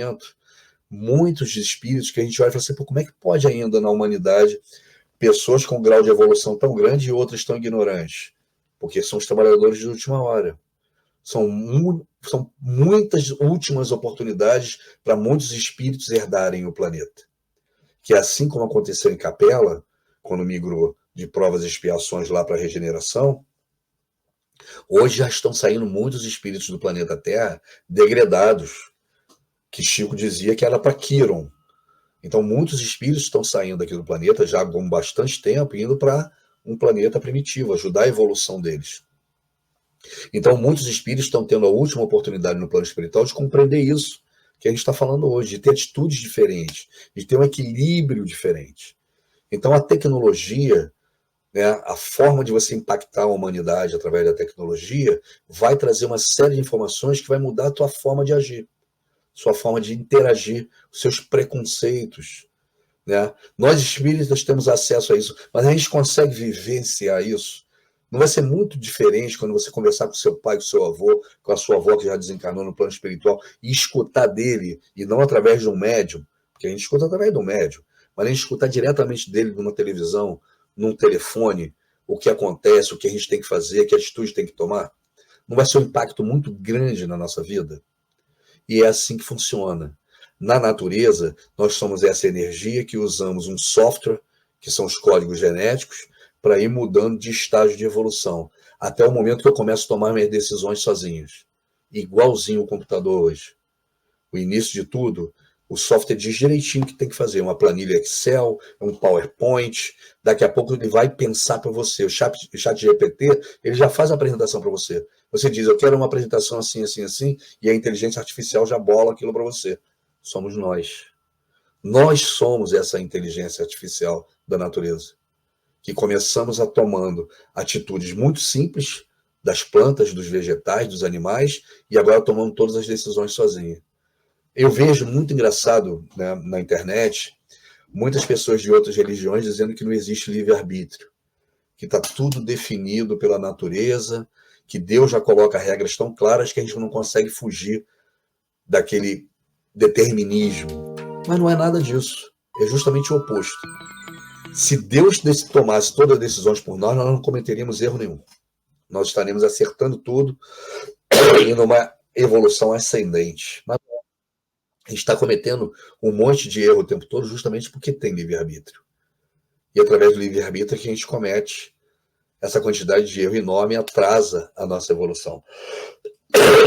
conhecimento, muitos espíritos que a gente olha e fala assim, pô, como é que pode ainda na humanidade pessoas com grau de evolução tão grande e outras tão ignorantes? Porque são os trabalhadores de última hora. São muitas últimas oportunidades para muitos espíritos herdarem o planeta. Que assim como aconteceu em Capela, quando migrou de provas e expiações lá para a regeneração, hoje já estão saindo muitos espíritos do planeta Terra degradados, que Chico dizia que era para Quiron. Então muitos espíritos estão saindo daqui do planeta já há bastante tempo, indo para um planeta primitivo, ajudar a evolução deles. Então muitos espíritos estão tendo a última oportunidade no plano espiritual de compreender isso que a gente está falando hoje, de ter atitudes diferentes, de ter um equilíbrio diferente. Então a tecnologia, né, a forma de você impactar a humanidade através da tecnologia vai trazer uma série de informações que vai mudar a tua forma de agir, sua forma de interagir, os seus preconceitos, né? Nós espíritas temos acesso a isso, mas a gente consegue vivenciar isso. Não vai ser muito diferente quando você conversar com seu pai, com seu avô, com a sua avó que já desencarnou no plano espiritual e escutar dele, e não através de um médium, porque a gente escuta através do médium, mas a gente escutar diretamente dele numa televisão, num telefone, o que acontece, o que a gente tem que fazer, que atitude tem que tomar. Não vai ser um impacto muito grande na nossa vida? E é assim que funciona. Na natureza, nós somos essa energia que usamos um software, que são os códigos genéticos, para ir mudando de estágio de evolução, até o momento que eu começo a tomar minhas decisões sozinhos. Igualzinho o computador hoje. O início de tudo, o software diz direitinho o que tem que fazer. Uma planilha Excel, um PowerPoint, daqui a pouco ele vai pensar para você. O chat GPT, ele já faz a apresentação para você. Você diz, eu quero uma apresentação assim, assim, assim, e a inteligência artificial já bola aquilo para você. Somos nós. Nós somos essa inteligência artificial da natureza, que começamos a tomando atitudes muito simples das plantas, dos vegetais, dos animais, e agora tomando todas as decisões sozinhos. Eu vejo muito engraçado, né, na internet, muitas pessoas de outras religiões dizendo que não existe livre-arbítrio, que está tudo definido pela natureza, que Deus já coloca regras tão claras que a gente não consegue fugir daquele determinismo. Mas não é nada disso. É justamente o oposto. Se Deus tomasse todas as decisões por nós, nós não cometeríamos erro nenhum. Nós estaremos acertando tudo e numa evolução ascendente. Mas a gente está cometendo um monte de erro o tempo todo justamente porque tem livre-arbítrio. E através do livre-arbítrio que a gente comete essa quantidade de erro enorme e atrasa a nossa evolução.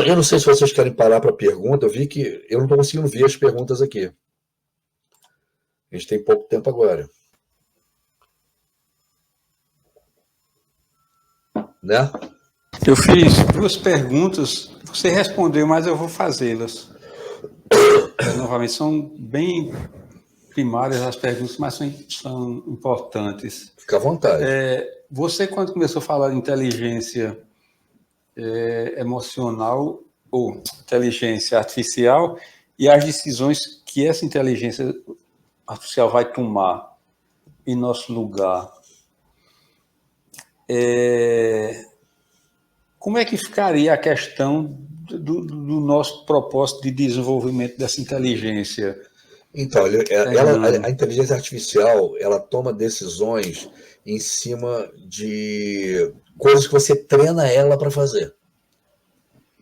Eu não sei se vocês querem parar para a pergunta. Eu vi que eu não estou conseguindo ver as perguntas aqui. A gente tem pouco tempo agora. Né? Eu fiz 2 perguntas, você respondeu, mas eu vou fazê-las. Novamente, são bem primárias as perguntas, mas são importantes. Fica à vontade. Você, quando começou a falar de inteligência emocional ou inteligência artificial e as decisões que essa inteligência artificial vai tomar em nosso lugar, como é que ficaria a questão do nosso propósito de desenvolvimento dessa inteligência? Então, a inteligência artificial, ela toma decisões em cima de coisas que você treina ela para fazer.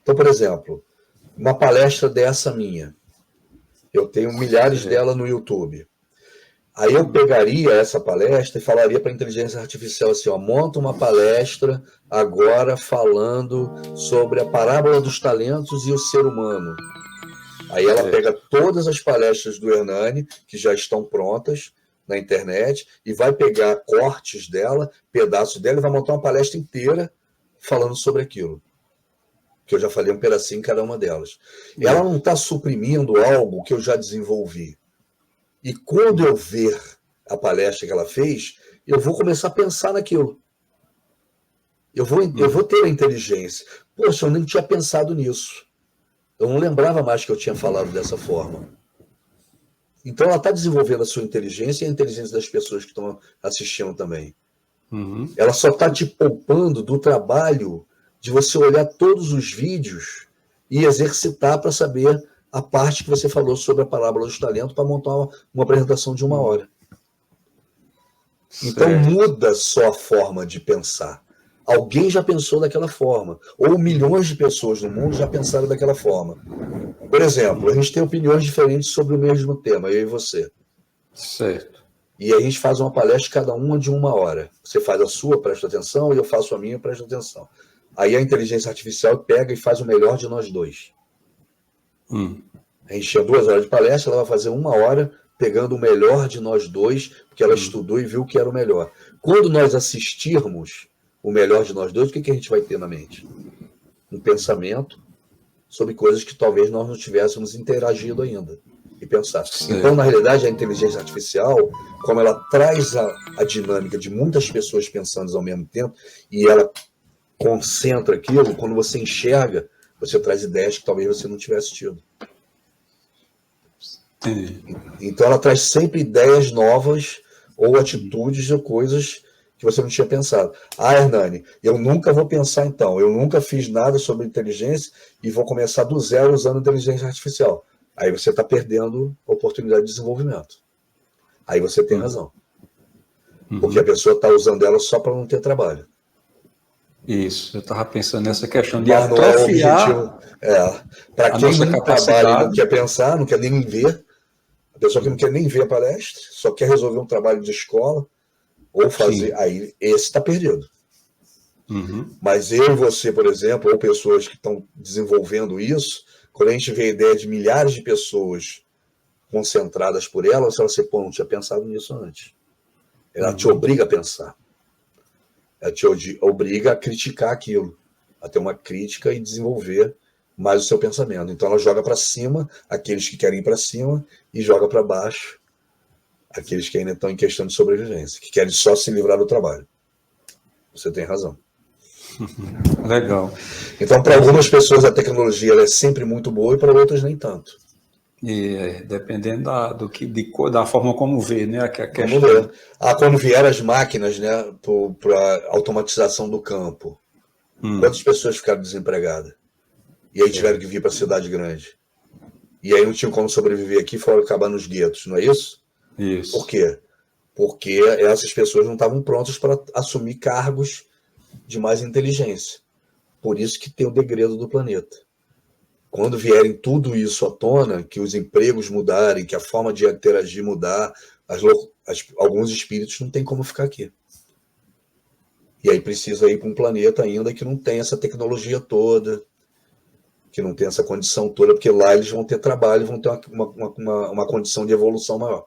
Então, por exemplo, uma palestra dessa minha, eu tenho milhares dela no YouTube. Aí eu pegaria essa palestra e falaria para a inteligência artificial assim, ó, monta uma palestra agora falando sobre a parábola dos talentos e o ser humano. Aí ela pega todas as palestras do Hernani, que já estão prontas na internet, e vai pegar cortes dela, pedaços dela, e vai montar uma palestra inteira falando sobre aquilo. Que eu já falei um pedacinho em cada uma delas. Ela não está suprimindo algo que eu já desenvolvi. E quando eu ver a palestra que ela fez, eu vou começar a pensar naquilo. Eu vou ter a inteligência. Poxa, eu nem tinha pensado nisso. Eu não lembrava mais que eu tinha falado dessa forma. Então ela está desenvolvendo a sua inteligência e a inteligência das pessoas que estão assistindo também. Ela só está te poupando do trabalho de você olhar todos os vídeos e exercitar para saber a parte que você falou sobre a parábola dos talentos para montar uma apresentação de 1 hora. Então muda só a forma de pensar. Alguém já pensou daquela forma, ou milhões de pessoas no mundo já pensaram daquela forma. Por exemplo, a gente tem opiniões diferentes sobre o mesmo tema, eu e você. Certo. E a gente faz uma palestra, cada uma de 1 hora. Você faz a sua, presta atenção, e eu faço a minha, presta atenção. Aí a inteligência artificial pega e faz o melhor de nós dois. A gente tinha 2 horas de palestra, ela vai fazer 1 hora pegando o melhor de nós dois, porque ela estudou e viu que era o melhor. Quando nós assistirmos o melhor de nós dois, o que a gente vai ter na mente? Um pensamento sobre coisas que talvez nós não tivéssemos interagido ainda e pensar. Sim. Então, na realidade, a inteligência artificial, como ela traz a dinâmica de muitas pessoas pensando ao mesmo tempo e ela concentra aquilo, quando você enxerga, você traz ideias que talvez você não tivesse tido. Então ela traz sempre ideias novas ou atitudes ou coisas que você não tinha pensado. Ah, Hernani, eu nunca vou pensar então, eu nunca fiz nada sobre inteligência e vou começar do zero usando inteligência artificial. Aí você está perdendo a oportunidade de desenvolvimento. Aí você tem razão. Porque a pessoa está usando ela só para não ter trabalho. Isso, eu estava pensando nessa questão de atrofiar para quem não trabalha e não quer pensar, não quer nem ver, a pessoa que não quer nem ver a palestra, só quer resolver um trabalho de escola, ou fazer, sim, aí esse está perdido. Mas eu e você, por exemplo, ou pessoas que estão desenvolvendo isso, quando a gente vê a ideia de milhares de pessoas concentradas por ela, você fala assim, pô, não tinha pensado nisso antes. Ela te obriga a pensar. Ela te obriga a criticar aquilo, a ter uma crítica e desenvolver mais o seu pensamento. Então ela joga para cima aqueles que querem ir para cima e joga para baixo aqueles que ainda estão em questão de sobrevivência, que querem só se livrar do trabalho. Você tem razão. Legal. Então, para algumas pessoas a tecnologia ela é sempre muito boa e para outras nem tanto. E dependendo da forma como vê, né? Vamos ver. Quando vieram as máquinas, né, para automatização do campo, quantas pessoas ficaram desempregadas? E aí tiveram que vir para a cidade grande. E aí não tinham como sobreviver aqui, foram acabar nos guetos, não é isso? Isso. Por quê? Porque essas pessoas não estavam prontas para assumir cargos de mais inteligência. Por isso que tem o degredo do planeta. Quando vierem tudo isso à tona, que os empregos mudarem, que a forma de interagir mudar, alguns espíritos não tem como ficar aqui. E aí precisa ir para um planeta ainda que não tem essa tecnologia toda, que não tem essa condição toda, porque lá eles vão ter trabalho, vão ter uma condição de evolução maior.